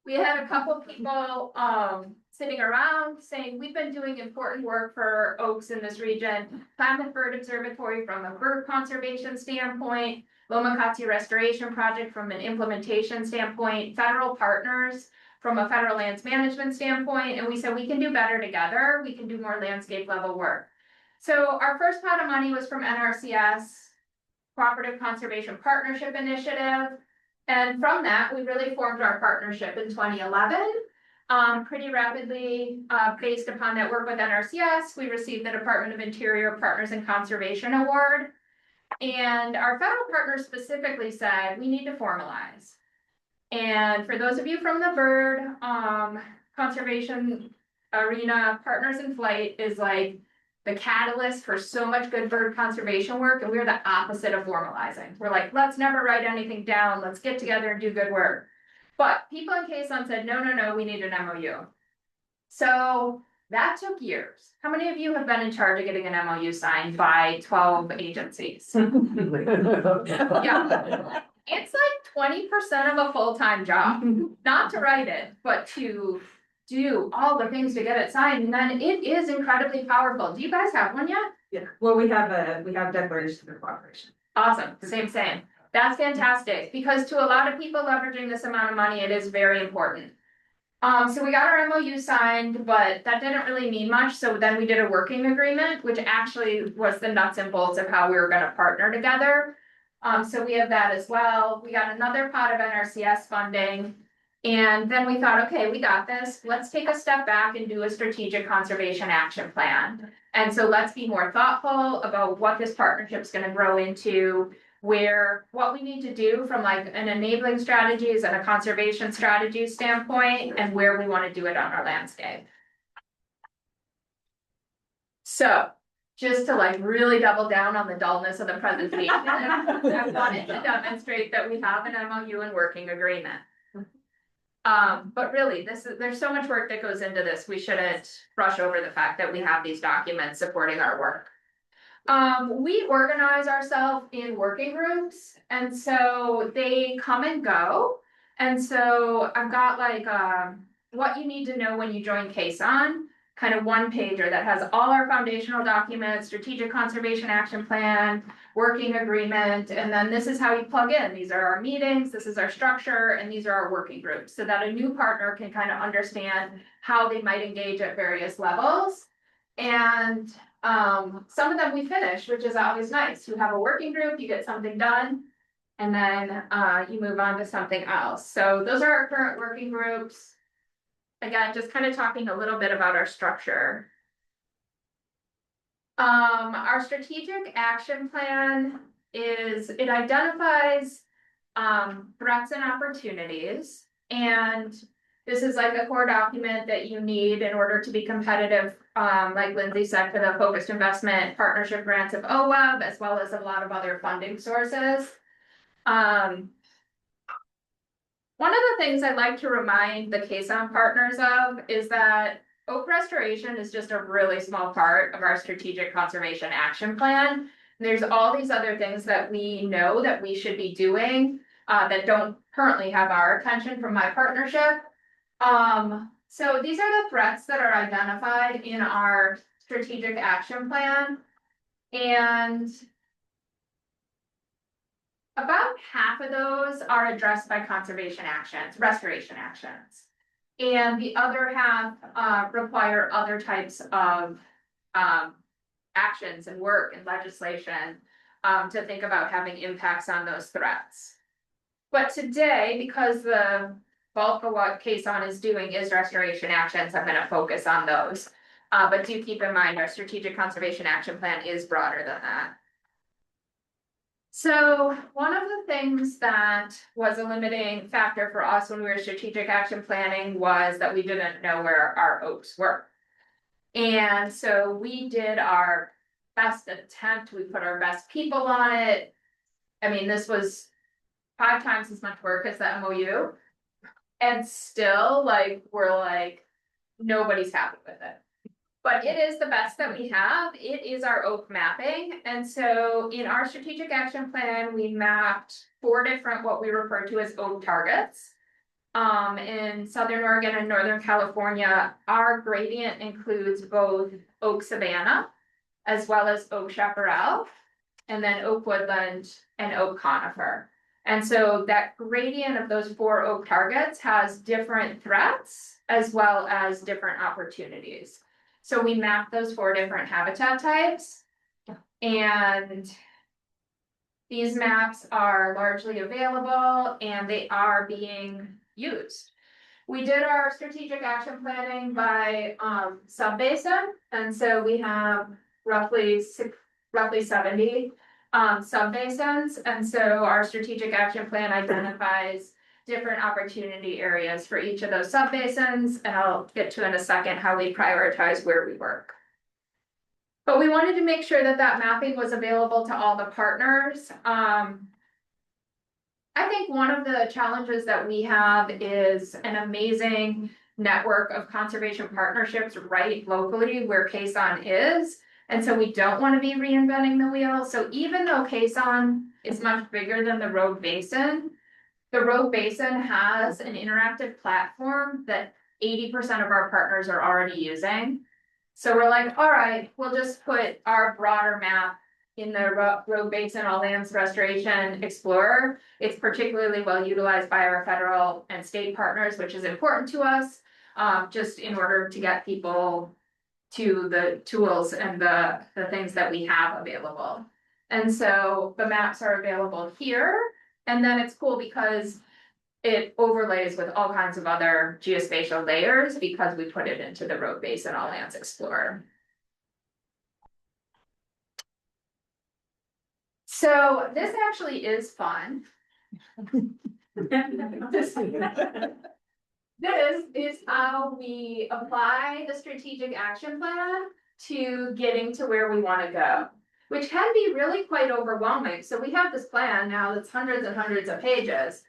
we had a couple people sitting around saying, we've been doing important work for oaks in this region. Klamath Bird Observatory from a bird conservation standpoint, Lomacatsi Restoration Project from an implementation standpoint, federal partners from a federal lands management standpoint, and we said we can do better together. We can do more landscape level work. So our first pot of money was from NRCS, Cooperative Conservation Partnership Initiative. And from that, we really formed our partnership in 2011. Pretty rapidly, based upon that work with NRCS, we received the Department of Interior Partners in Conservation Award. And our federal partners specifically said, we need to formalize. And for those of you from the bird conservation arena, Partners in Flight is like the catalyst for so much good bird conservation work, and we're the opposite of formalizing. We're like, let's never write anything down, let's get together and do good work. But people in Quezon said, no, we need an MOU. So that took years. How many of you have been in charge of getting an MOU signed by 12 agencies? Yeah. It's like 20% of a full-time job, not to write it, but to do all the things to get it signed, and then it is incredibly powerful. Do you guys have one yet? Yeah, well, we have declaration of cooperation. Awesome, same. That's fantastic, because to a lot of people leveraging this amount of money, it is very important. So we got our MOU signed, but that didn't really mean much, so then we did a working agreement, which actually was the nuts and bolts of how we were gonna partner together. So we have that as well. We got another pot of NRCS funding. And then we thought, okay, we got this. Let's take a step back and do a strategic conservation action plan. And so let's be more thoughtful about what this partnership is going to grow into, what we need to do from like an enabling strategies and a conservation strategy standpoint, and where we want to do it on our landscape. So just to like really double down on the dullness of the presentation, I wanted to demonstrate that we have an MOU and working agreement. But really, there's so much work that goes into this. We shouldn't brush over the fact that we have these documents supporting our work. We organize ourselves in working groups, and so they come and go. And so I've got like what you need to know when you join Quezon, kind of one pager that has all our foundational documents, strategic conservation action plan, working agreement, and then this is how you plug in. These are our meetings, this is our structure, and these are our working groups, so that a new partner can kind of understand how they might engage at various levels. And some of them we finish, which is always nice. You have a working group, you get something done, and then you move on to something else. So those are our current working groups. Again, just kind of talking a little bit about our structure. Our strategic action plan it identifies threats and opportunities, and this is like a core document that you need in order to be competitive, like Lindsay said, for the focused investment partnership grants of OWEB, as well as a lot of other funding sources. One of the things I like to remind the Quezon partners of is that oak restoration is just a really small part of our strategic conservation action plan. There's all these other things that we know that we should be doing that don't currently have our attention from my partnership. So these are the threats that are identified in our strategic action plan. And about half of those are addressed by conservation actions, restoration actions. And the other half require other types of actions and work and legislation to think about having impacts on those threats. But today, because the bulk of what Quezon is doing is restoration actions, I'm going to focus on those. But do keep in mind our strategic conservation action plan is broader than that. So one of the things that was a limiting factor for us when we were strategic action planning was that we didn't know where our oaks were. And so we did our best attempt. We put our best people on it. I mean, this was 5 times as much work as the MOU. And still, we're like, nobody's happy with it. But it is the best that we have. It is our oak mapping. And so in our strategic action plan, we mapped 4 different what we refer to as oak targets. In Southern Oregon and Northern California, our gradient includes both oak savanna as well as oak chaparral, and then oak woodland and oak conifer. And so that gradient of those 4 oak targets has different threats as well as different opportunities. So we mapped those 4 different habitat types, and these maps are largely available and they are being used. We did our strategic action planning by sub-basin, and so we have roughly 70 sub-basins, and so our strategic action plan identifies different opportunity areas for each of those sub-basins, and I'll get to in a second how we prioritize where we work. But we wanted to make sure that that mapping was available to all the partners. I think one of the challenges that we have is an amazing network of conservation partnerships right locally where Quezon is. And so we don't want to be reinventing the wheel. So even though Quezon is much bigger than the Rogue Basin, the Rogue Basin has an interactive platform that 80% of our partners are already using. So we're like, all right, we'll just put our broader map in the Rogue Basin All Lands Restoration Explorer. It's particularly well utilized by our federal and state partners, which is important to us, just in order to get people to the tools and the things that we have available. And so the maps are available here. And then it's cool because it overlays with all kinds of other geospatial layers because we put it into the Rogue Basin All Lands Explorer. So this actually is fun. This is how we apply the strategic action plan to getting to where we want to go, which can be really quite overwhelming. So we have this plan now that's hundreds and hundreds of pages.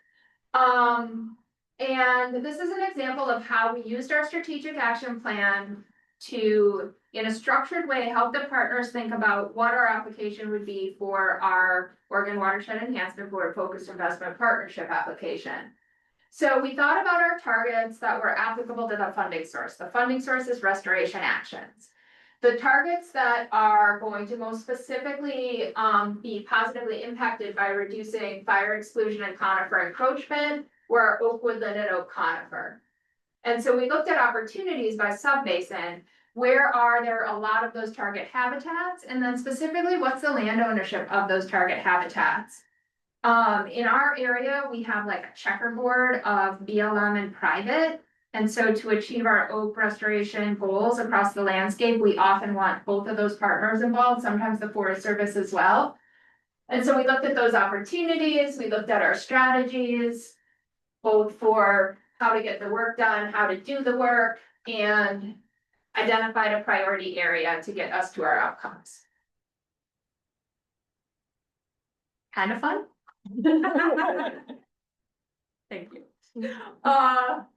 And this is an example of how we used our strategic action plan to, in a structured way, help the partners think about what our application would be for our Oregon Watershed Enhancement Board Focused Investment Partnership application. So we thought about our targets that were applicable to the funding source. The funding source is restoration actions. The targets that are going to most specifically be positively impacted by reducing fire exclusion and conifer encroachment were oak woodland and oak conifer. And so we looked at opportunities by sub-basin. Where are there a lot of those target habitats? And then specifically, what's the land ownership of those target habitats? In our area, we have like a checkerboard of BLM and private. And so to achieve our oak restoration goals across the landscape, we often want both of those partners involved, sometimes the Forest Service as well. And so we looked at those opportunities, we looked at our strategies, both for how to get the work done, how to do the work, and identified a priority area to get us to our outcomes. Kind of fun? Thank you.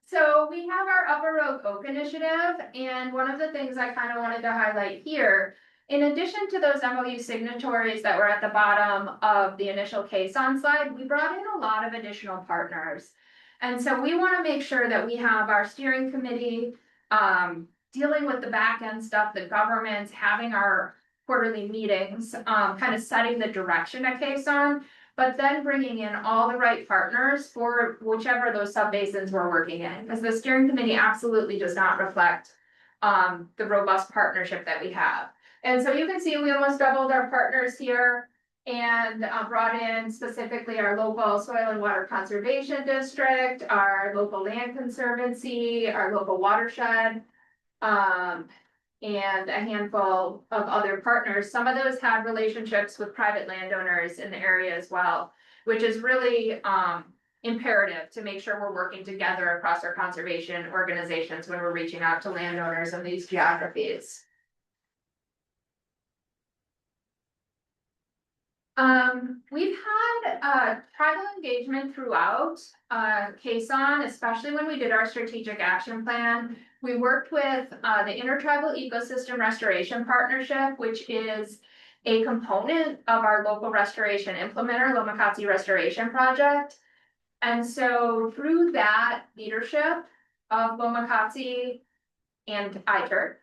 So we have our Upper Rogue Oak Initiative, and one of the things I kind of wanted to highlight here, in addition to those MOU signatories that were at the bottom of the initial Quezon slide, we brought in a lot of additional partners. And so we want to make sure that we have our steering committee dealing with the back end stuff, the governments, having our quarterly meetings, kind of setting the direction at Quezon, but then bringing in all the right partners for whichever those sub-basins we're working in, because the steering committee absolutely does not reflect the robust partnership that we have. And so you can see we almost doubled our partners here and brought in specifically our local soil and water conservation district, our local land conservancy, our local watershed, and a handful of other partners. Some of those had relationships with private landowners in the area as well, which is really imperative to make sure we're working together across our conservation organizations when we're reaching out to landowners in these geographies. We've had tribal engagement throughout Quezon, especially when we did our strategic action plan. We worked with the Intertribal Ecosystem Restoration Partnership, which is a component of our local restoration implementer, Lomakatsi Restoration Project. And so through that leadership of Bomakatsi and ITER,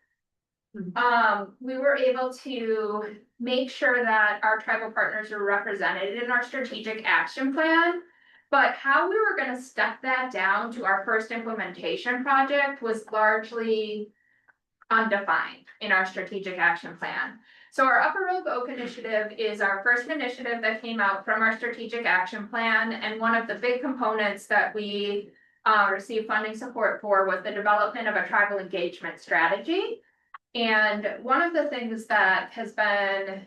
we were able to make sure that our tribal partners are represented in our strategic action plan. But how we were gonna step that down to our first implementation project was largely undefined in our strategic action plan. So our Upper Rogue Oak initiative is our first initiative that came out from our strategic action plan. And one of the big components that we received funding support for was the development of a tribal engagement strategy. And one of the things that has been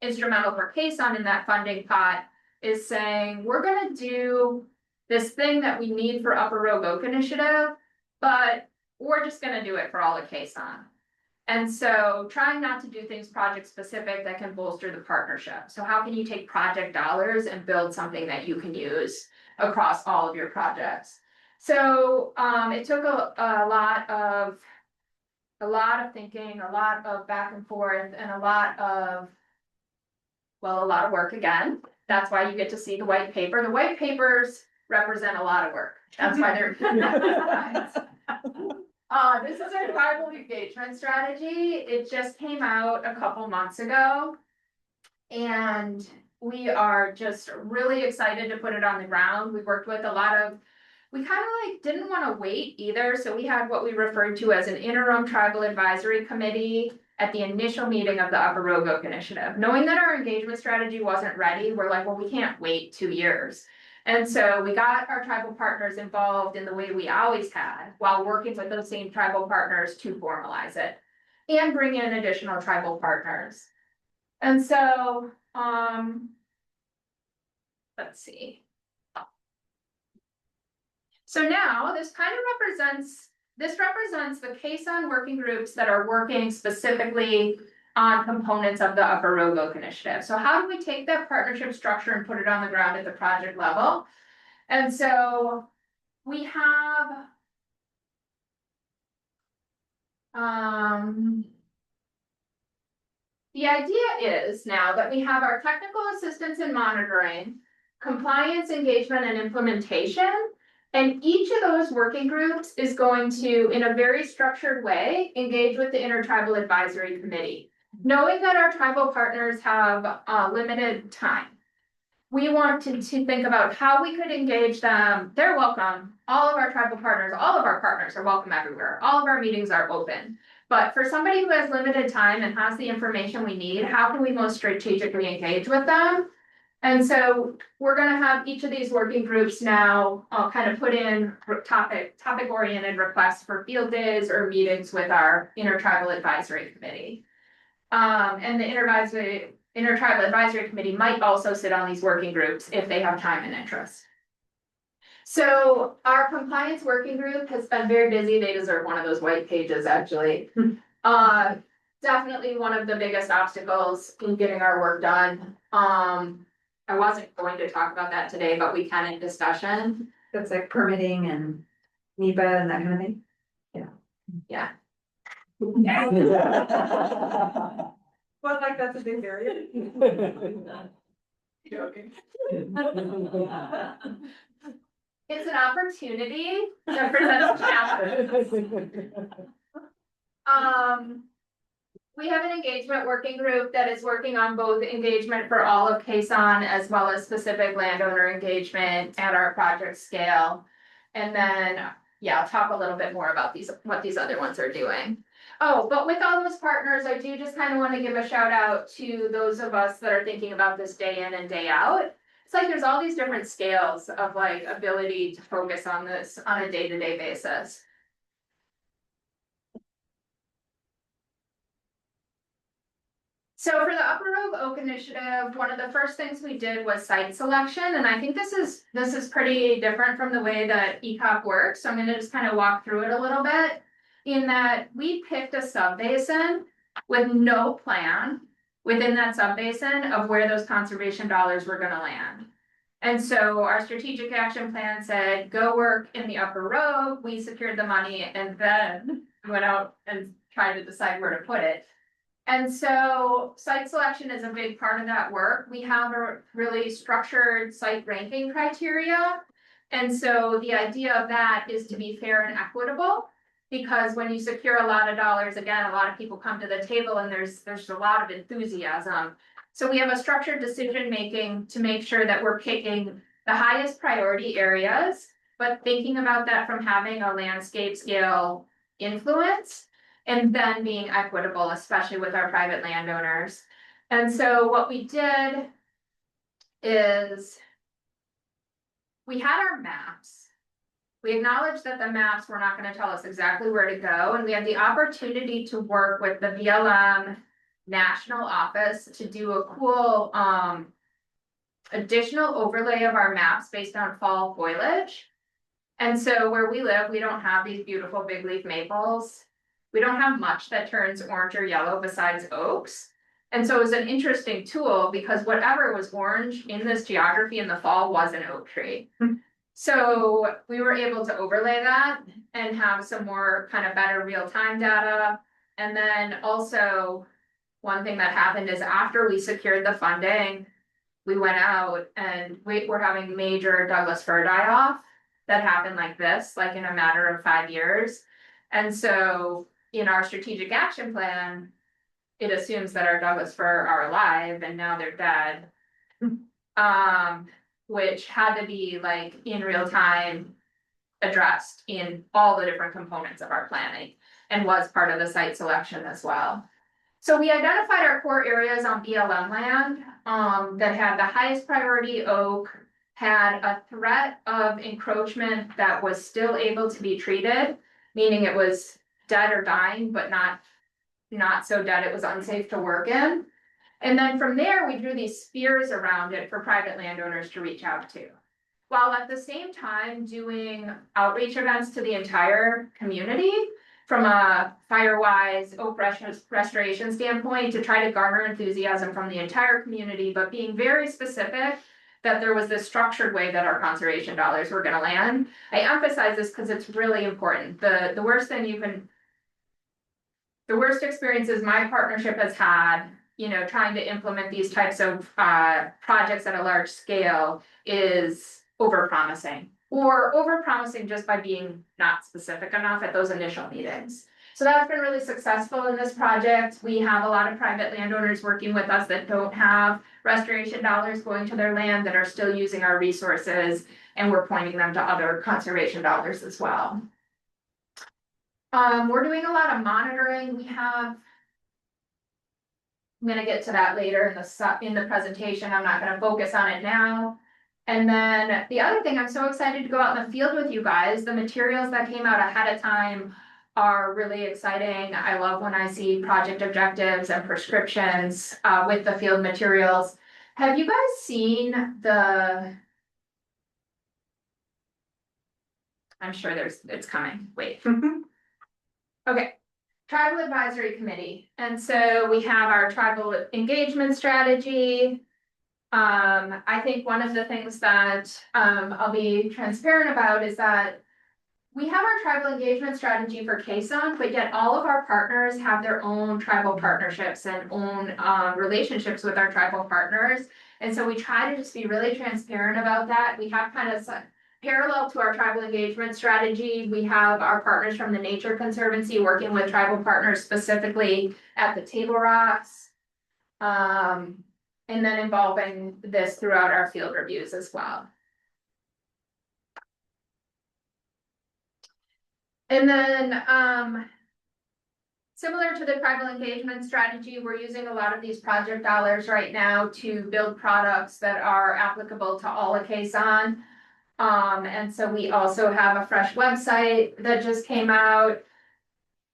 instrumental for Cason in that funding pot is saying, we're gonna do this thing that we need for Upper Rogue Oak initiative, but we're just gonna do it for all of Cason. And so trying not to do things project specific that can bolster the partnership. So how can you take project dollars and build something that you can use across all of your projects? So it took a lot of thinking, a lot of back and forth, and a lot of work again. That's why you get to see the white paper. The white papers represent a lot of work. That's why they're. This is our tribal engagement strategy. It just came out a couple months ago. And we are just really excited to put it on the ground. We worked with we kind of like didn't want to wait either. So we had what we referred to as an interim tribal advisory committee at the initial meeting of the Upper Rogue Oak initiative. Knowing that our engagement strategy wasn't ready, we're like, well, we can't wait 2 years. And so we got our tribal partners involved in the way we always had, while working with those same tribal partners to formalize it and bring in additional tribal partners. And so, let's see. So now this kind of represents the Cason working groups that are working specifically on components of the Upper Rogue Oak initiative. So how do we take that partnership structure and put it on the ground at the project level? And so we have the idea is now that we have our technical assistance and monitoring, compliance, engagement, and implementation. And each of those working groups is going to, in a very structured way, engage with the Intertribal Advisory Committee. Knowing that our tribal partners have limited time, we wanted to think about how we could engage them. They're welcome. All of our tribal partners, all of our partners are welcome everywhere. All of our meetings are open. But for somebody who has limited time and has the information we need, how can we most strategically engage with them? And so we're gonna have each of these working groups now, I'll kind of put in topic oriented requests for field days or meetings with our Intertribal Advisory Committee. And the Intertribal Advisory Committee might also sit on these working groups if they have time and interest. So our compliance working group has been very busy. They deserve one of those white pages, actually. Definitely one of the biggest obstacles in getting our work done. I wasn't going to talk about that today, but we can in discussion. That's like permitting and NEPA and that kind of thing. Yeah. Well, like that's a big area. Joking. It's an opportunity that presents challenges. We have an engagement working group that is working on both engagement for all of Cason as well as specific landowner engagement at our project scale. And then, yeah, I'll talk a little bit more about what these other ones are doing. Oh, but with all those partners, I do just kind of want to give a shout out to those of us that are thinking about this day in and day out. It's like there's all these different scales of like ability to focus on this on a day-to-day basis. So for the Upper Rogue Oak initiative, one of the first things we did was site selection, and I think this is pretty different from the way that ECOP works. So I'm gonna just kind of walk through it a little bit. In that we picked a sub-basin with no plan within that sub-basin of where those conservation dollars were gonna land. And so our strategic action plan said, go work in the Upper Rogue. We secured the money and then went out and tried to decide where to put it. And so site selection is a big part of that work. We have a really structured site ranking criteria. And so the idea of that is to be fair and equitable. Because when you secure a lot of dollars, again, a lot of people come to the table and there's a lot of enthusiasm. So we have a structured decision making to make sure that we're picking the highest priority areas, but thinking about that from having a landscape scale influence. And then being equitable, especially with our private landowners. And so what we did is we had our maps. We acknowledged that the maps were not going to tell us exactly where to go, and we had the opportunity to work with the BLM national office to do a cool additional overlay of our maps based on fall foliage. And so where we live, we don't have these beautiful big leaf maples. We don't have much that turns orange or yellow besides oaks. And so it was an interesting tool because whatever was orange in this geography in the fall was an oak tree. So we were able to overlay that and have some more kind of better real-time data. And then also one thing that happened is after we secured the funding, we went out and we were having major Douglas fir die-off that happened like this, like in a matter of 5 years. And so in our strategic action plan, it assumes that our Douglas fir are alive and now they're dead. Which had to be like in real time addressed in all the different components of our planning and was part of the site selection as well. So we identified our core areas on BLM land that had the highest priority oak, had a threat of encroachment that was still able to be treated, meaning it was dead or dying, but not so dead it was unsafe to work in. And then from there, we drew these spheres around it for private landowners to reach out to, while at the same time doing outreach events to the entire community from a fire-wise oak restoration standpoint to try to garner enthusiasm from the entire community, but being very specific that there was this structured way that our conservation dollars were gonna land. I emphasize this because it's really important. The worst experiences my partnership has had, you know, trying to implement these types of projects at a large scale is overpromising. Or overpromising just by being not specific enough at those initial meetings. So that's been really successful in this project. We have a lot of private landowners working with us that don't have restoration dollars going to their land that are still using our resources, and we're pointing them to other conservation dollars as well. We're doing a lot of monitoring. I'm gonna get to that later in the presentation. I'm not gonna focus on it now. And then the other thing, I'm so excited to go out in the field with you guys. The materials that came out ahead of time are really exciting. I love when I see project objectives and prescriptions with the field materials. Have you guys seen I'm sure it's coming, wait. Okay, Tribal Advisory Committee. And so we have our tribal engagement strategy. I think one of the things that I'll be transparent about is that we have our tribal engagement strategy for KSUN, but yet all of our partners have their own tribal partnerships and own relationships with our tribal partners. And so we try to just be really transparent about that. We have kind of parallel to our tribal engagement strategy, we have our partners from the Nature Conservancy working with tribal partners specifically at the Table Rocks. And then involving this throughout our field reviews as well. And then similar to the tribal engagement strategy, we're using a lot of these project dollars right now to build products that are applicable to all of KSUN. And so we also have a fresh website that just came out.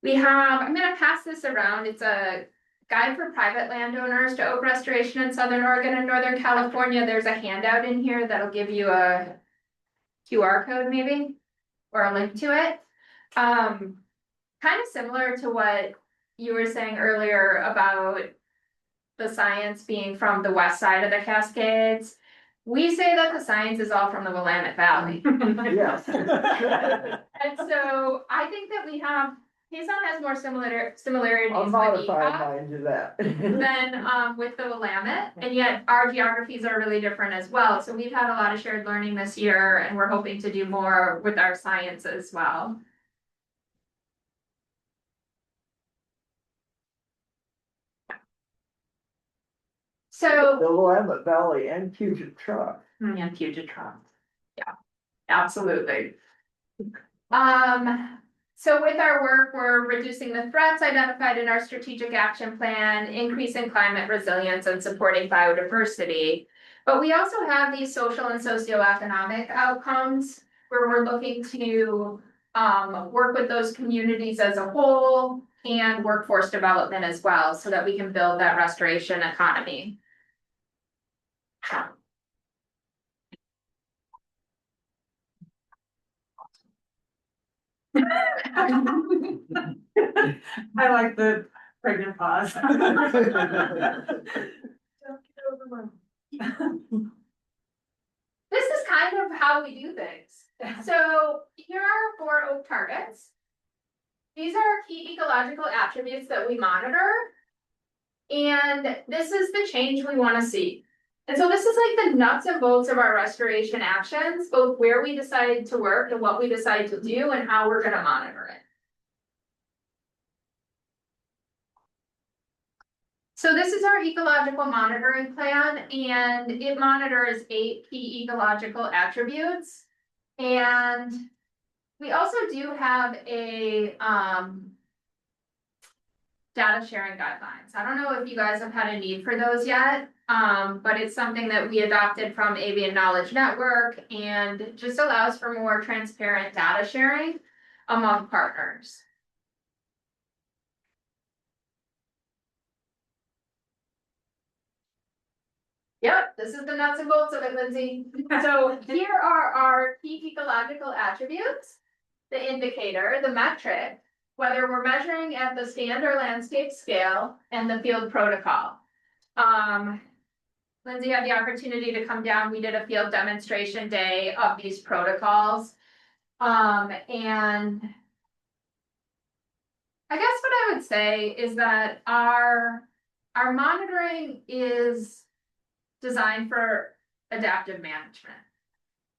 I'm gonna pass this around. It's a guide for private landowners to oak restoration in Southern Oregon and Northern California. There's a handout in here that'll give you a QR code maybe, or a link to it. Kind of similar to what you were saying earlier about the science being from the west side of the Cascades. We say that the science is all from the Willamette Valley. Yes. And so I think that we have Quezon has more similarities I'll with modify ECOG mine to that. than with the Willamette, and yet our geographies are really different as well. So we've had a lot of shared learning this year, and we're hoping to do more with our science as well. So, The Willamette Valley and Puget Truck. Yeah, Puget Trough. absolutely. So with our work, we're reducing the threats identified in our strategic action plan, increasing climate resilience and supporting biodiversity. But we also have these social and socioeconomic outcomes where we're looking to work with those communities as a whole and workforce development as well, so that we can build that restoration economy. I like the pregnant pause. This is kind of how we do things. So here are 4 oak targets. These are key ecological attributes that we monitor. And this is the change we want to see. And so this is like the nuts and bolts of our restoration actions, both where we decide to work and what we decide to do and how we're going to monitor it. So this is our ecological monitoring plan, and it monitors 8 key ecological attributes. And we also do have a data sharing guidelines. I don't know if you guys have had a need for those yet, but it's something that we adopted from Avian Knowledge Network and just allows for more transparent data sharing among partners. Yep, this is the nuts and bolts of it, Lindsay. So here are our key ecological attributes, the indicator, the metric, whether we're measuring at the stand or landscape scale, and the field protocol. Lindsay had the opportunity to come down. We did a field demonstration day of these protocols. And I guess what I would say is that our monitoring is designed for adaptive management.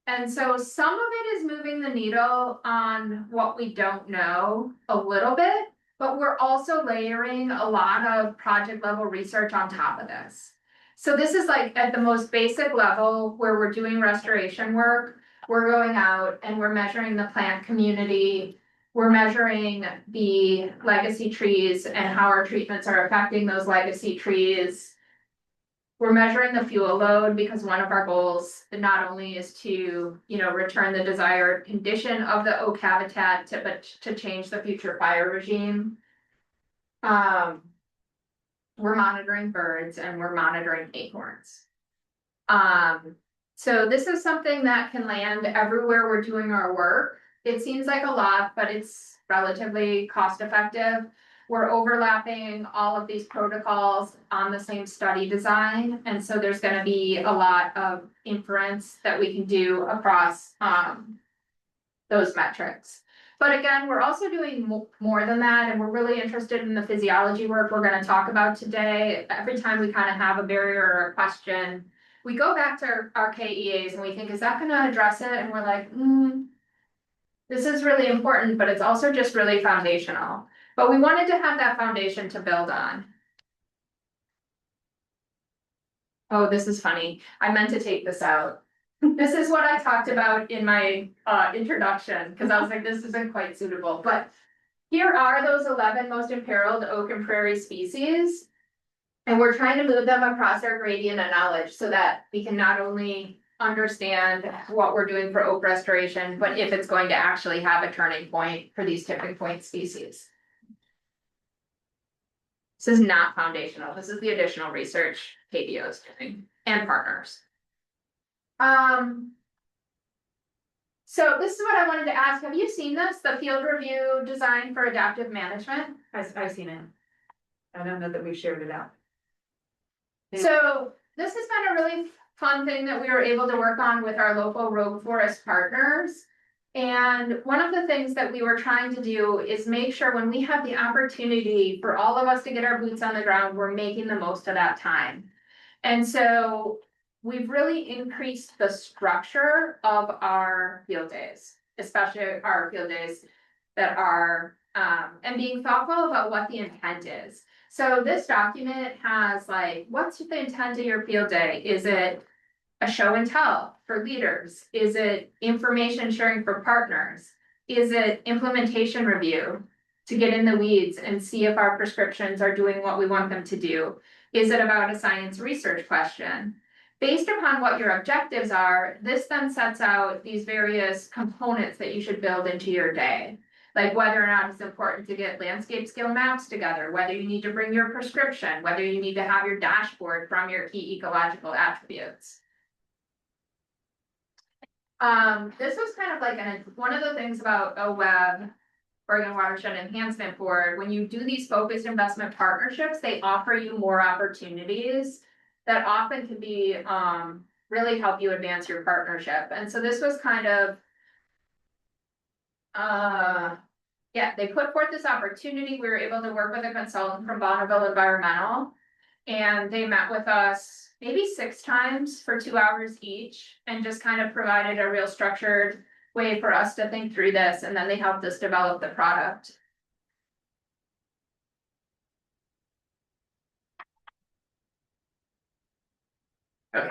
And so some of it is moving the needle on what we don't know a little bit, but we're also layering a lot of project level research on top of this. So this is like at the most basic level where we're doing restoration work, we're going out and we're measuring the plant community, we're measuring the legacy trees and how our treatments are affecting those legacy trees. We're measuring the fuel load because one of our goals not only is to, return the desired condition of the oak habitat, but to change the future fire regime. We're monitoring birds and we're monitoring acorns. So this is something that can land everywhere we're doing our work. It seems like a lot, but it's relatively cost effective. We're overlapping all of these protocols on the same study design. And so there's going to be a lot of inference that we can do across those metrics. But again, we're also doing more than that. And we're really interested in the physiology work we're going to talk about today. Every time we kind of have a barrier or a question, we go back to our KEAs and we think, is that going to address it? And we're like, this is really important, but it's also just really foundational. But we wanted to have that foundation to build on. Oh, this is funny. I meant to take this out. This is what I talked about in my introduction, because I was like, this isn't quite suitable. But here are those 11 most imperiled oak and prairie species. And we're trying to move them across our gradient of knowledge so that we can not only understand what we're doing for oak restoration, but if it's going to actually have a turning point for these tipping point species. This is not foundational. This is the additional research KBO is doing and partners. So this is what I wanted to ask. Have you seen this, the field review design for adaptive management? I've seen it. I don't know that we've shared it out. So this has been a really fun thing that we were able to work on with our local rogue forest partners. And one of the things that we were trying to do is make sure when we have the opportunity for all of us to get our boots on the ground, we're making the most of that time. And so we've really increased the structure of our field days, especially our field days that are, and being thoughtful about what the intent is. So this document has like, what's the intent of your field day? Is it a show and tell for leaders? Is it information sharing for partners? Is it implementation review to get in the weeds and see if our prescriptions are doing what we want them to do? Is it about a science research question? Based upon what your objectives are, this then sets out these various components that you should build into your day. Like whether or not it's important to get landscape skill maps together, whether you need to bring your prescription, whether you need to have your dashboard from your key ecological attributes. This was kind of like one of the things about OWEB, Oregon Watershed Enhancement Board, when you do these focused investment partnerships, they offer you more opportunities that often can be, really help you advance your partnership. And so this was kind of, yeah, they put forth this opportunity. We were able to work with a consultant from Bonneville Environmental, and they met with us maybe 6 times for 2 hours each, and just kind of provided a real structured way for us to think through this, and then they helped us develop the product. Okay,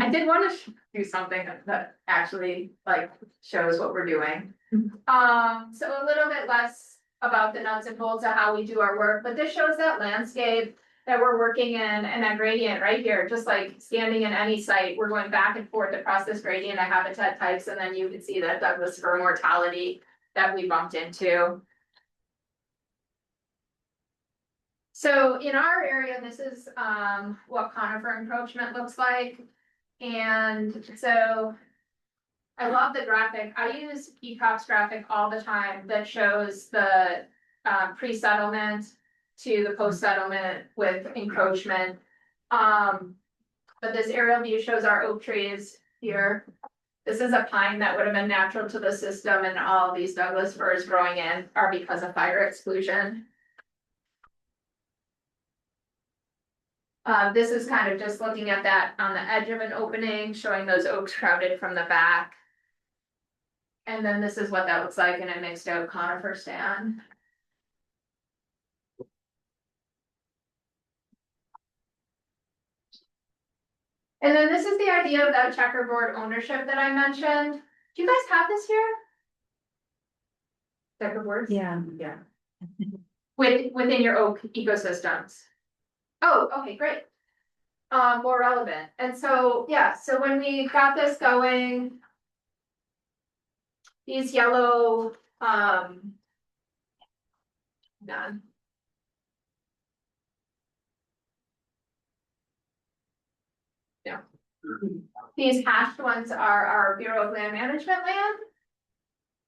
I did want to do something that actually like shows what we're doing. So a little bit less about the nuts and bolts of how we do our work, but this shows that landscape that we're working in and that gradient right here, just like standing in any site, we're going back and forth across this gradient of habitat types, and then you can see that Douglas fir mortality that we bumped into. So in our area, this is what conifer encroachment looks like. And so I love the graphic. I use ECOP's graphic all the time that shows the pre-settlement to the post-settlement with encroachment. But this aerial view shows our oak trees here. This is a pine that would have been natural to the system, and all of these Douglas firs growing in are because of fire exclusion. This is kind of just looking at that on the edge of an opening, showing those oaks crowded from the back. And then this is what that looks like in a mixed out conifer stand. And then this is the idea of that checkerboard ownership that I mentioned. Do you guys have this here? Checkerboards? Yeah. Yeah. Within your oak ecosystems. Oh, okay, great. More relevant. And so, yeah, so when we got this going, these yellow, done. Yeah. These hashed ones are our Bureau of Land Management land.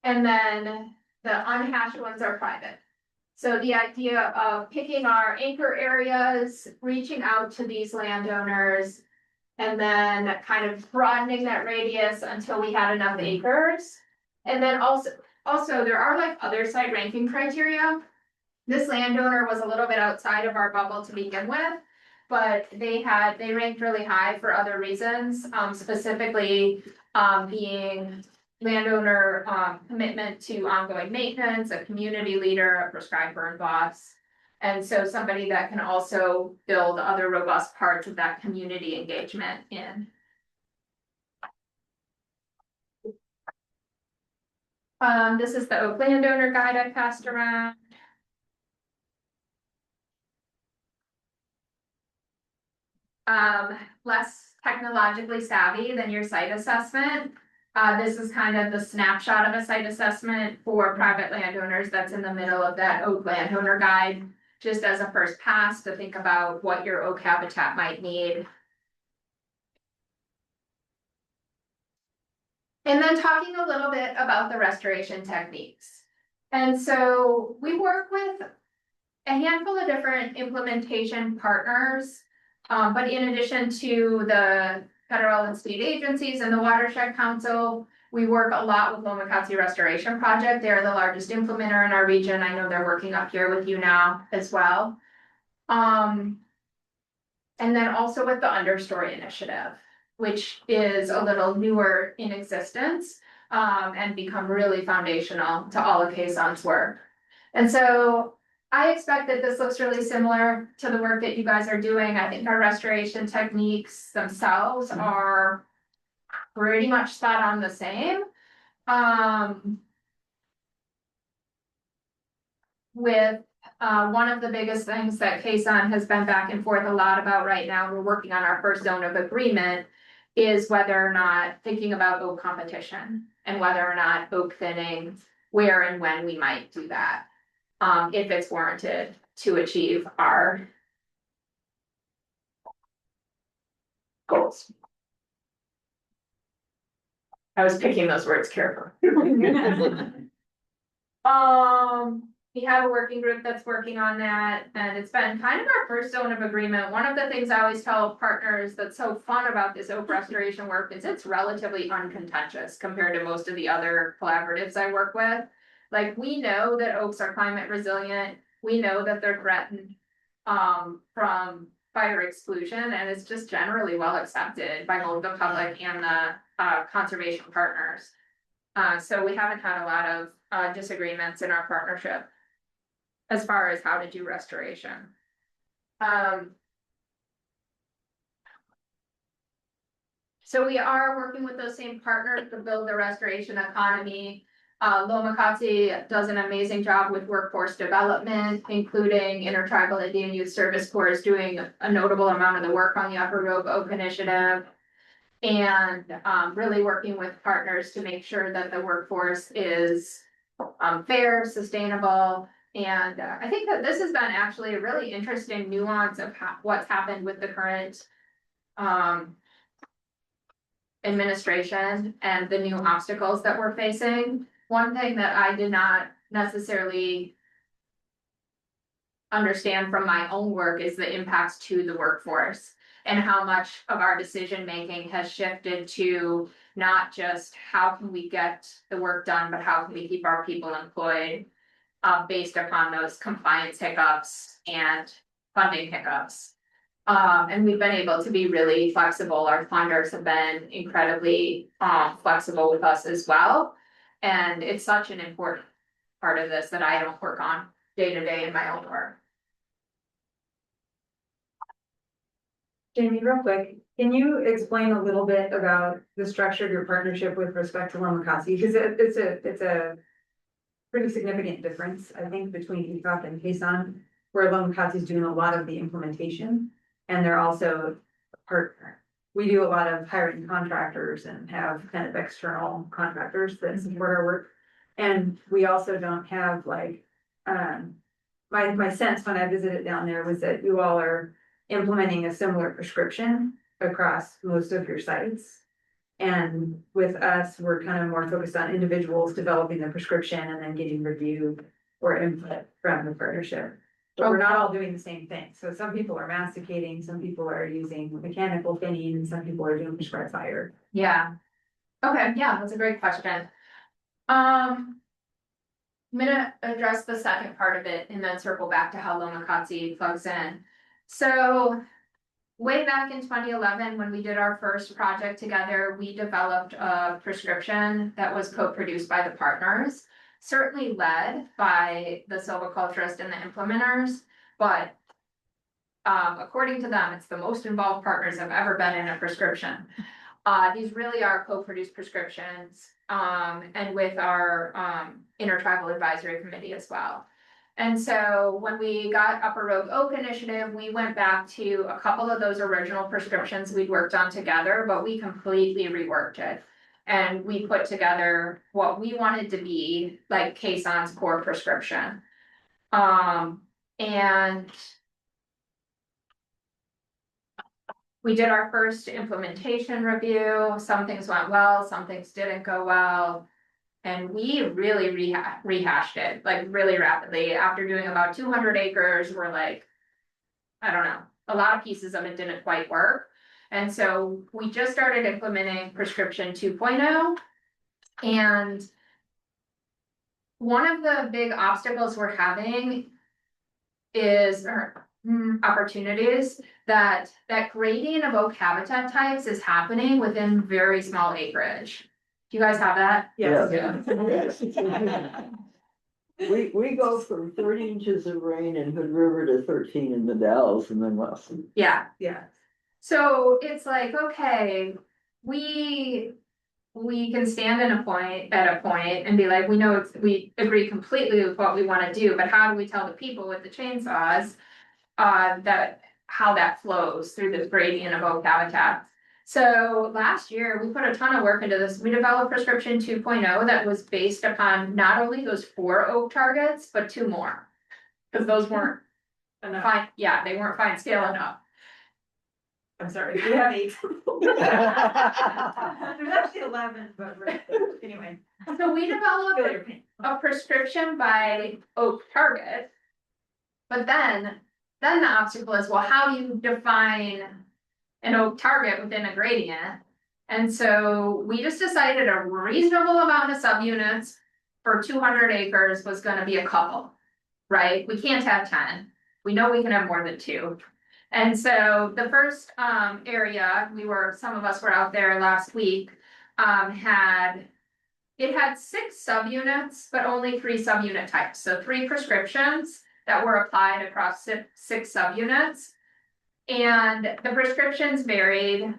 And then the unhashed ones are private. So the idea of picking our anchor areas, reaching out to these landowners, and then kind of broadening that radius until we had enough acres. And then also there are like other site ranking criteria. This landowner was a little bit outside of our bubble to begin with, but they ranked really high for other reasons, specifically being landowner commitment to ongoing maintenance, a community leader, a prescribed burn boss. And so somebody that can also build other robust parts of that community engagement in. This is the Oak Landowner Guide I passed around. Less technologically savvy than your site assessment. This is kind of the snapshot of a site assessment for private landowners that's in the middle of that Oak Landowner Guide, just as a first pass to think about what your oak habitat might need. And then talking a little bit about the restoration techniques. And so we work with a handful of different implementation partners, but in addition to the federal and state agencies and the Watershed Council, We work a lot with Lomakatsi Restoration Project. They're the largest implementer in our region. I know they're working up here with you now as well. And then also with the Understory Initiative, which is a little newer in existence, and become really foundational to all of Kayson's work. And so I expect that this looks really similar to the work that you guys are doing. I think our restoration techniques themselves are pretty much spot on the same. With one of the biggest things that Kayson has been back and forth a lot about right now, we're working on our first zone of agreement, is whether or not thinking about oak competition and whether or not oak thinning, where and when we might do that. If it's warranted to achieve our goals. I was picking those words carefully. We have a working group that's working on that, and it's been kind of our first zone of agreement. One of the things I always tell partners that's so fun about this oak restoration work is it's relatively uncontentious compared to most of the other collaboratives I work with. Like, we know that oaks are climate resilient, we know that they're threatened from fire exclusion, and it's just generally well accepted by both the public and the conservation partners. So we haven't had a lot of disagreements in our partnership as far as how to do restoration. So we are working with those same partners to build the restoration economy. Lomakatsi does an amazing job with workforce development, including Intertribal Indian Youth Service Corps is doing a notable amount of the work on the Upper Rogue Oak Initiative. And really working with partners to make sure that the workforce is fair, sustainable. And I think that this has been actually a really interesting nuance of what's happened with the current administration and the new obstacles that we're facing. One thing that I did not necessarily understand from my own work is the impacts to the workforce and how much of our decision making has shifted to not just how can we get the work done, but how can we keep our people employed based upon those compliance hiccups and funding hiccups. And we've been able to be really flexible. Our funders have been incredibly flexible with us as well. And it's such an important part of this that I don't work on day to day in my own work. Jamie, real quick, can you explain a little bit about the structure of your partnership with respect to Lomakatsi? Because it's a pretty significant difference, I think, between ECOP and Kayson, where Lomakatsi is doing a lot of the implementation, and they're also a partner. We do a lot of hiring contractors and have kind of external contractors that support our work. And we also don't have like, my sense when I visited down there was that you all are implementing a similar prescription across most of your sites. And with us, we're kind of more focused on individuals developing the prescription and then getting review or input from the partnership. But we're not all doing the same thing. So some people are masticating, some people are using mechanical thinning, and some people are doing prescribed fire. Yeah. Okay, yeah, that's a great question. I'm gonna address the second part of it and then circle back to how Lomakatsi plugs in. So way back in 2011, when we did our first project together, we developed a prescription that was co-produced by the partners, certainly led by the silviculturist and the implementers, but according to them, it's the most involved partners have ever been in a prescription. These really are co-produced prescriptions, and with our Intertribal Advisory Committee as well. And so when we got Upper Rogue Oak Initiative, we went back to a couple of those original prescriptions we'd worked on together, but we completely reworked it. And we put together what we wanted to be like Kayson's core prescription. And we did our first implementation review. Some things went well, some things didn't go well. And we really rehashed it like really rapidly. After doing about 200 acres, we're like, I don't know, a lot of pieces of it didn't quite work. And so we just started implementing prescription 2.0. And one of the big obstacles we're having is, opportunities that grading of oak habitat types is happening within very small acreage. Do you guys have that? Yes. Yes. We go from 30 inches of rain in Hood River to 13 in the Dalles and then less. Yeah, Yeah, so it's like, okay, we can stand at a point and be like, we know we agree completely with what we wanna do, but how do we tell the people with the chainsaws? That, how that flows through this gradient of oak habitat. So last year, we put a ton of work into this. We developed prescription 2.0 that was based upon not only those 4 oak targets, but 2 more. Cause those weren't enough. fine, yeah, they weren't fine scale enough. I'm sorry, we have 8. There's actually 11, but anyway. So we developed Feel your pain. a prescription by oak target. But then the obstacle is, well, how do you define an oak target within a gradient? And so we just decided a reasonable amount of subunits for 200 acres was gonna be a couple, right? We can't have 10. We know we can have more than 2. And so the first area, some of us were out there last week, had 6 subunits, but only 3 subunit types, so 3 prescriptions that were applied across 6 subunits. And the prescriptions varied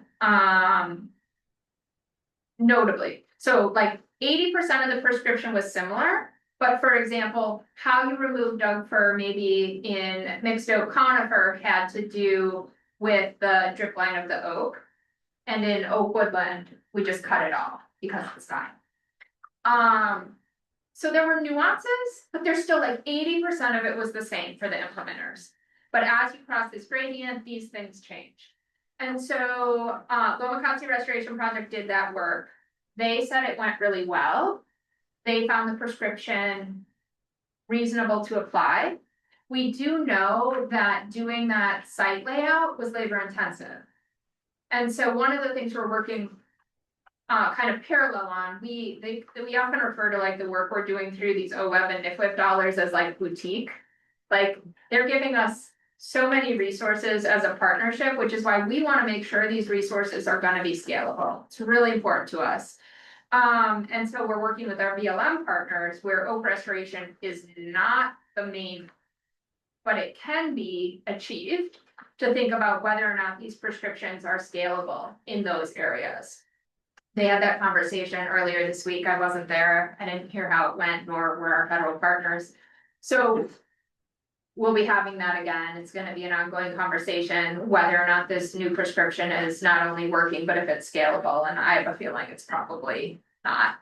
notably. So like 80% of the prescription was similar, but for example, how you remove Doug fir maybe in mixed oak conifer had to do with the drip line of the oak. And in oak woodland, we just cut it off because it's time. So there were nuances, but there's still like 80% of it was the same for the implementers. But as you cross this gradient, these things change. And so, Lomacotzi Restoration Project did that work. They said it went really well. They found the prescription reasonable to apply. We do know that doing that site layout was labor intensive. And so one of the things we're working kind of parallel on, we often refer to like the work we're doing through these OWEB and NIFWIP dollars as like boutique. Like they're giving us so many resources as a partnership, which is why we want to make sure these resources are going to be scalable. It's really important to us. And so we're working with our BLM partners where oak restoration is not the main, but it can be achieved to think about whether or not these prescriptions are scalable in those areas. They had that conversation earlier this week. I wasn't there. I didn't hear how it went, nor were our federal partners. So we'll be having that again. It's going to be an ongoing conversation, whether or not this new prescription is not only working, but if it's scalable. And I have a feeling it's probably not.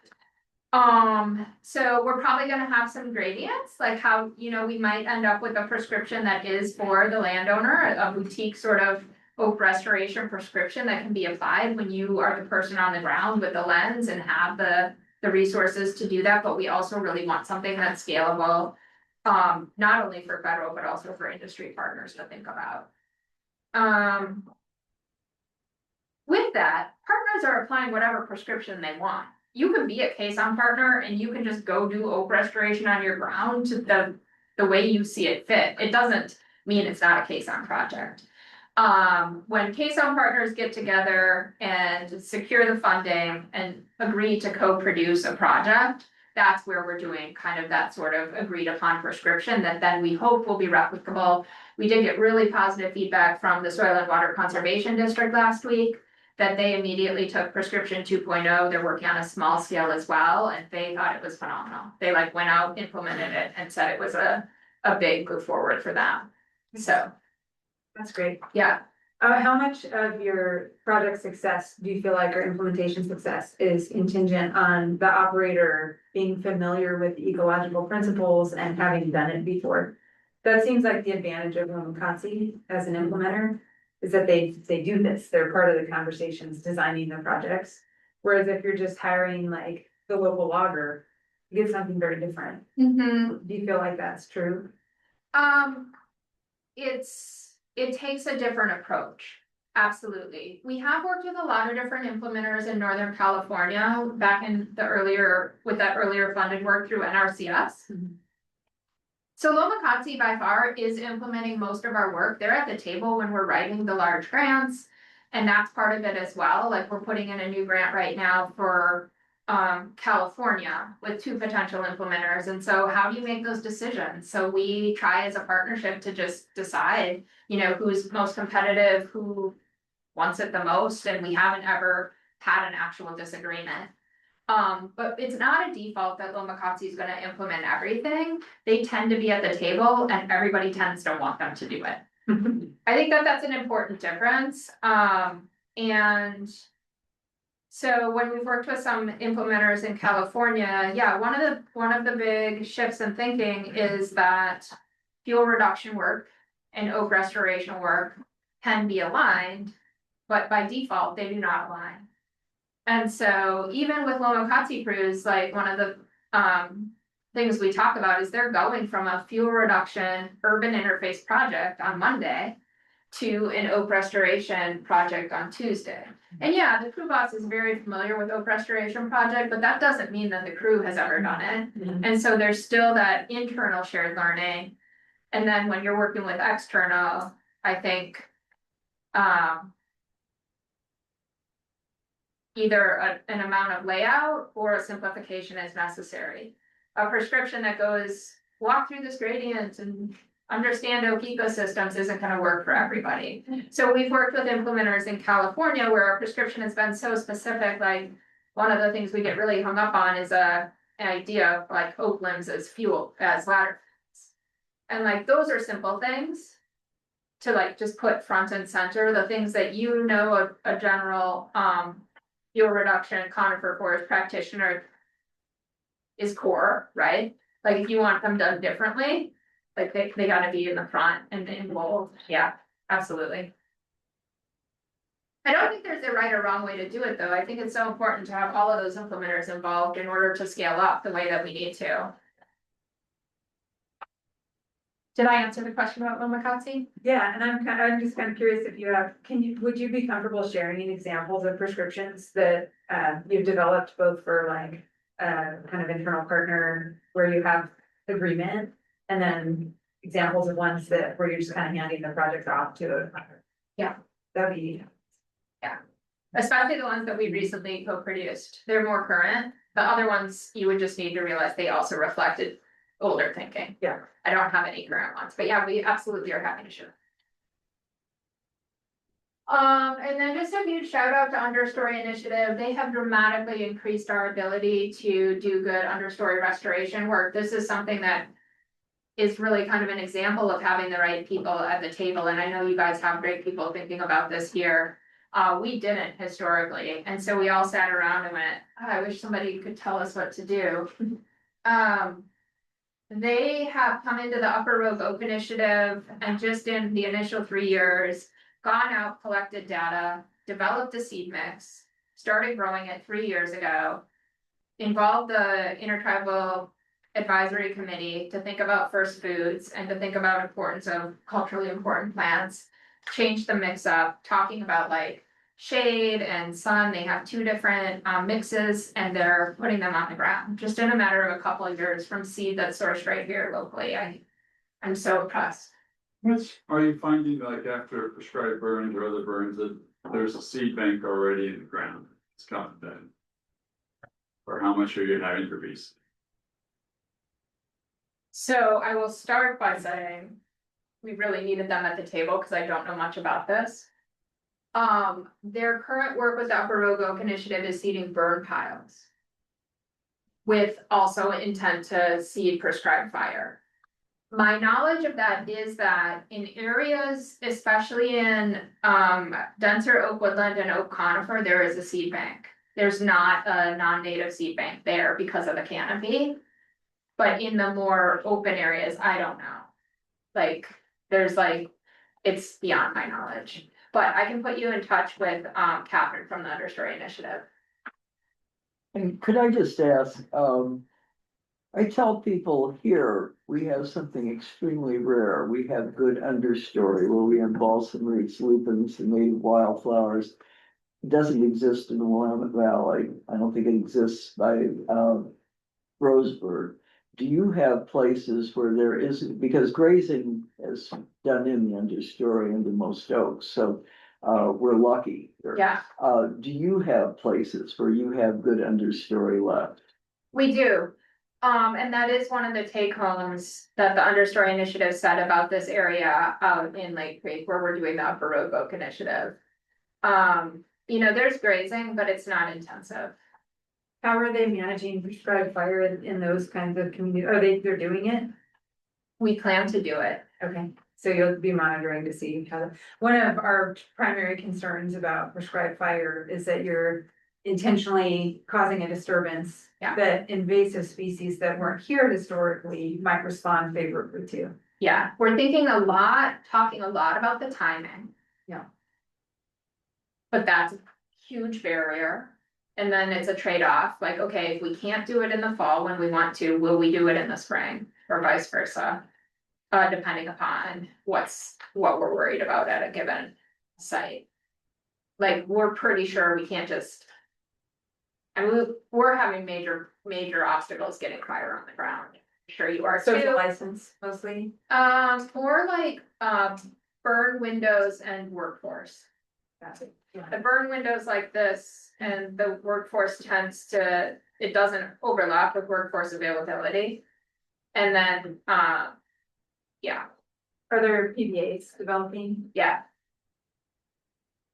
So we're probably going to have some gradients, like how, we might end up with a prescription that is for the landowner, a boutique sort of oak restoration prescription that can be applied when you are the person on the ground with the lens and have the resources to do that. But we also really want something that's scalable, not only for federal, but also for industry partners to think about. With that, partners are applying whatever prescription they want. You can be a Caisson partner and you can just go do oak restoration on your ground to the way you see it fit. It doesn't mean it's not a Caisson project. When Caisson partners get together and secure the funding and agree to co-produce a project, that's where we're doing kind of that sort of agreed upon prescription that then we hope will be replicable. We did get really positive feedback from the Soil and Water Conservation District last week that they immediately took prescription 2.0. They're working on a small scale as well, and they thought it was phenomenal. They like went out, implemented it, and said it was a big move forward for them. So That's great. yeah. How much of your project success do you feel like, or implementation success, is contingent on the operator being familiar with ecological principles and having done it before? That seems like the advantage of Lomacotzi as an implementer, is that they do this, they're part of the conversations designing the projects. Whereas if you're just hiring like the local logger, you get something very different. Do you feel like that's true? It takes a different approach. Absolutely. We have worked with a lot of different implementers in Northern California back in the with that earlier funded work through NRCS. Mhm. So Loma Katsi by far is implementing most of our work. They're at the table when we're writing the large grants. And that's part of it as well. Like we're putting in a new grant right now for California with 2 potential implementers. And so how do you make those decisions? So we try as a partnership to just decide, who's most competitive, who wants it the most, and we haven't ever had an actual disagreement. But it's not a default that Loma Katsi is gonna implement everything. They tend to be at the table and everybody tends to want them to do it. I think that that's an important difference. And so when we've worked with some implementers in California, yeah, one of the big shifts in thinking is that fuel reduction work and oak restoration work can be aligned, but by default, they do not align. And so even with Loma Katsi crews, like one of the things we talk about is they're going from a fuel reduction urban interface project on Monday to an oak restoration project on Tuesday. And yeah, the crew boss is very familiar with oak restoration project, but that doesn't mean that the crew has ever done it. And so there's still that internal shared learning. And then when you're working with external, I think either an amount of layout or a simplification is necessary. A prescription that goes walk through this gradient and understand oak ecosystems isn't going to work for everybody. So we've worked with implementers in California where our prescription has been so specific. Like one of the things we get really hung up on is an idea of like oak limbs as fuel, as ladder. And like those are simple things to like just put front and center, the things that a general fuel reduction conifer forest practitioner is core, right? Like if you want them done differently, like they gotta be in the front and involved. Yeah, absolutely. I don't think there's a right or wrong way to do it though. I think it's so important to have all of those implementers involved in order to scale up the way that we need to. Did I answer the question about Loma Katsi? Yeah, and I'm just kind of curious if you have, would you be comfortable sharing examples of prescriptions that you've developed both for like kind of internal partner where you have agreement, and then examples of ones where you're just kind of handing the project off to a partner? Yeah. That'd be. Especially the ones that we recently co-produced. They're more current. The other ones, you would just need to realize they also reflected older thinking. Yeah. I don't have any current ones, but yeah, we absolutely are happy to share. And then just a huge shout out to Understory Initiative. They have dramatically increased our ability to do good understory restoration work. This is something that is really kind of an example of having the right people at the table. And I know you guys have great people thinking about this here. We didn't historically. And so we all sat around and went, oh, I wish somebody could tell us what to do. They have come into the Upper Rogue Oak Initiative and just in the initial 3 years, gone out, collected data, developed a seed mix, started growing it 3 years ago, involved the Intertribal Advisory Committee to think about first foods and to think about importance of culturally important plants, changed the mix up, talking about like shade and sun. They have 2 different mixes and they're putting them on the ground just in a matter of a couple of years from seed that's sourced right here locally. I'm so impressed. Are you finding like after prescribed burns or other burns that there's a seed bank already in the ground? It's coming then. Or how much are you having to be? So I will start by saying we really needed them at the table because I don't know much about this. Their current work with the Upper Rogue Oak Initiative is seeding burn piles with also intent to seed prescribed fire. My knowledge of that is that in areas, especially in denser oak woodland and oak conifer, there is a seed bank. There's not a non-native seed bank there because of the canopy. But in the more open areas, I don't know. Like, it's beyond my knowledge. But I can put you in touch with Catherine from the Understory Initiative. And could I just ask, I tell people here, we have something extremely rare. We have good understory where we have balsam roots, lupins, and native wildflowers. It doesn't exist in the Willamette Valley. I don't think it exists by Roseburg. Do you have places where there isn't, because grazing is done in the understory under most oaks, so we're lucky. Yeah, Do you have places where you have good understory left? we do. And that is one of the take homes that the Understory Initiative said about this area out in Lake Creek, where we're doing the Upper Road Book Initiative. There's grazing, but it's not intensive. How are they managing prescribed fire in those kinds of communities? They're doing it? We plan to do it. Okay, so you'll be monitoring to see how, one of our primary concerns about prescribed fire is that you're intentionally causing a disturbance. Yeah. That invasive species that weren't here historically might respond favorably to. Yeah, we're talking a lot about the timing. Yeah. But that's a huge barrier. And then it's a trade-off, like, okay, if we can't do it in the fall when we want to, will we do it in the spring or vice versa? Depending upon what we're worried about at a given site. Like, we're pretty sure we can't just. We're having major obstacles getting fire on the ground. I'm sure you are Social too. license mostly. More like, burn windows and workforce. The burn windows like this and the workforce it doesn't overlap with workforce availability. And then, yeah, Are there PBAs developing? yeah,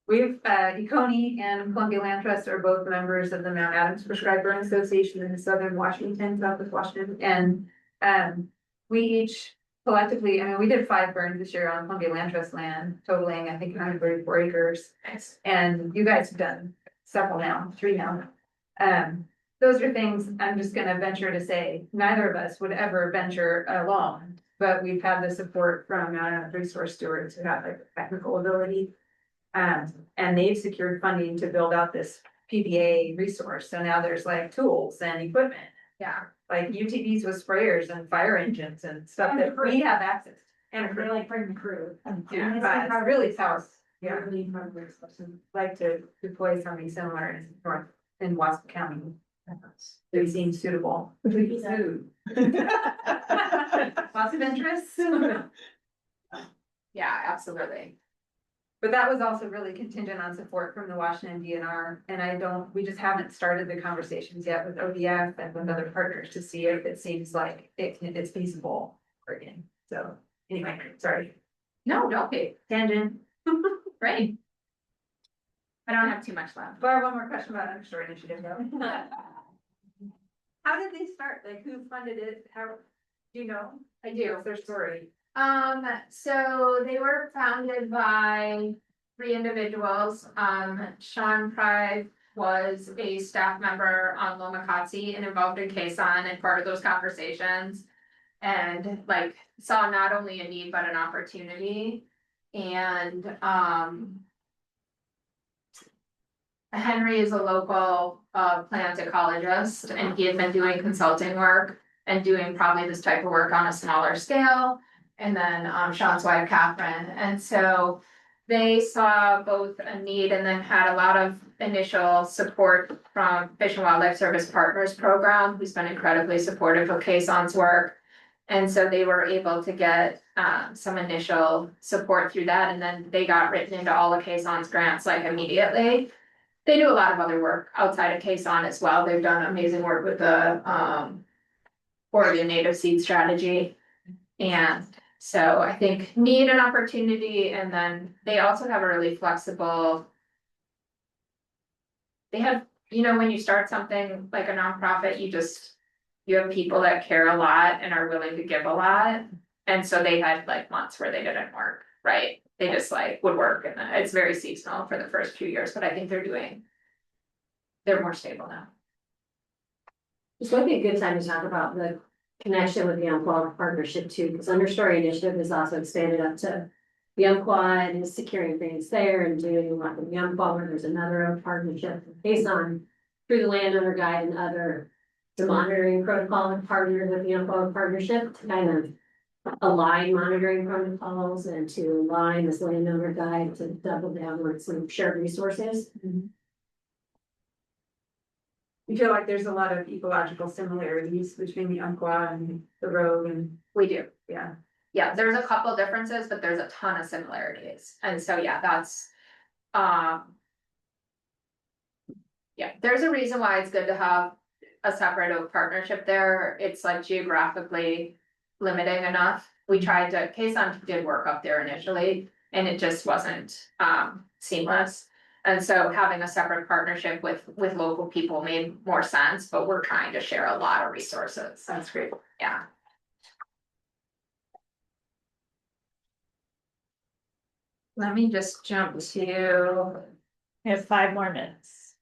We've, Econi and Columbia Land Trust are both members of the Mount Adams Prescribed Burn Association in southern Washington, southwest Washington. And we each collectively, we did 5 burns this year on Columbia Land Trust land, totaling, I think, 134 acres. nice. And you guys have done several now, 3 now. Those are things I'm just gonna venture to say, neither of us would ever venture alone. But we've had the support from resource stewards who have like technical ability. And they've secured funding to build out this PBA resource. So now there's like tools and equipment, Yeah, like UTVs with sprayers and fire engines and stuff that we have access. And They like bring the crew. it's really powerful. Yeah, like to deploy something similar in Wasco County. They seem suitable. Lots of interest. yeah, absolutely. But that was also really contingent on support from the Washington DNR, and we just haven't started the conversations yet with ODF and with other partners to see if it seems like it's feasible again. So anyway, sorry, No, don't be. tangent. Great. I don't have too much left. Barb, one more question about Understory Initiative though. How did they start? Like, who funded it? How, do you know? I do. What's their story? So they were founded by 3 individuals. Sean Pride was a staff member on Lomakatsi and involved in Quezon and part of those conversations. And like saw not only a need, but an opportunity. And, Henry is a local, plant ecologist, and he had been doing consulting work and doing probably this type of work on a smaller scale. And then Sean's wife, Catherine, and so they saw both a need and then had a lot of initial support from Fish and Wildlife Service Partners Program, who's been incredibly supportive of Quezon's work. And so they were able to get some initial support through that, and then they got written into all of Quezon's grants like immediately. They do a lot of other work outside of Quezon as well. They've done amazing work with the Oregon Native Seed Strategy. And so I think need an opportunity, and then they also have a really flexible. They have, when you start something like a nonprofit, you have people that care a lot and are willing to give a lot. And so they had like months where they didn't work, right? They just like would work, and then it's very seasonal for the first few years, but I think they're more stable now. This might be a good time to talk about the connection with the Umpqua partnership too, because Understory Initiative has also expanded up to the Umpqua and is securing things there and doing a lot with the Umpqua, where there's another partnership based on through the landowner guide and other the monitoring protocol and partnered with the Umpqua partnership to kind of align monitoring protocols and to align this landowner guide to double down with some shared resources. You feel like there's a lot of ecological similarities between the Umpqua and the road and, We do. yeah. Yeah, there's a couple differences, but there's a ton of similarities, and so, yeah, that's, yeah, there's a reason why it's good to have a separate oak partnership there, it's like geographically limiting enough. We tried to, Kaysan did work up there initially, and it just wasn't, seamless. And so having a separate partnership with local people made more sense, but we're trying to share a lot of resources, That's great. yeah. Let me just jump to, We have 5 more minutes.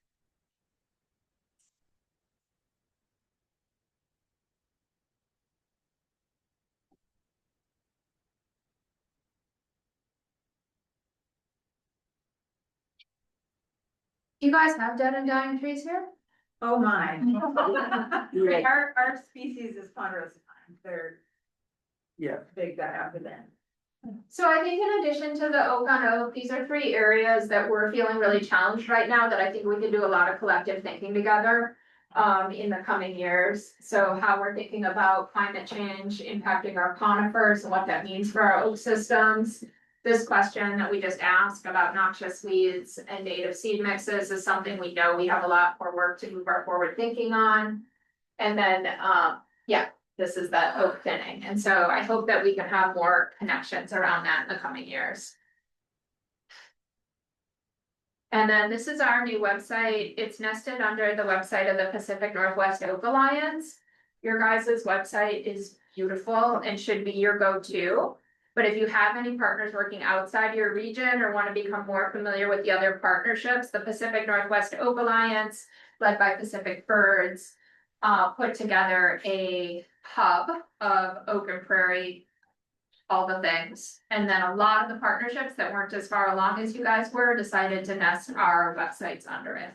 do you guys have dead and dying trees here? Oh, my. Our species is ponderosa pine, they're Yeah, big that out of them. So I think in addition to the oak on oak, these are 3 areas that we're feeling really challenged right now that I think we can do a lot of collective thinking together. In the coming years, so how we're thinking about climate change impacting our conifers and what that means for our oak systems. This question that we just asked about noxious weeds and native seed mixes is something we know we have a lot more work to move our forward thinking on. And then, yeah, this is the oak thinning, and so I hope that we can have more connections around that in the coming years. And then this is our new website. It's nested under the website of the Pacific Northwest Oak Alliance. Your guys' website is beautiful and should be your go-to. But if you have any partners working outside your region or want to become more familiar with the other partnerships, the Pacific Northwest Oak Alliance, led by Pacific Birds, put together a hub of oak and prairie, all the things. And then a lot of the partnerships that weren't as far along as you guys were decided to nest our websites under it.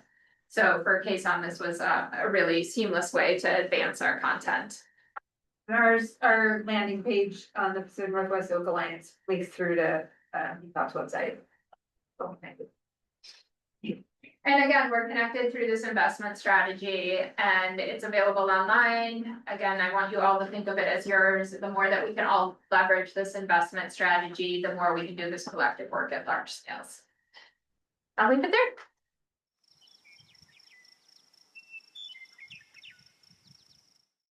So for Kaysan, this was a really seamless way to advance our content. And our landing page on the Pacific Northwest Oak Alliance links through to, UPOP's website. Okay. And again, we're connected through this investment strategy and it's available online. Again, I want you all to think of it as yours. The more that we can all leverage this investment strategy, the more we can do this collective work at large scales. I'll leave it there.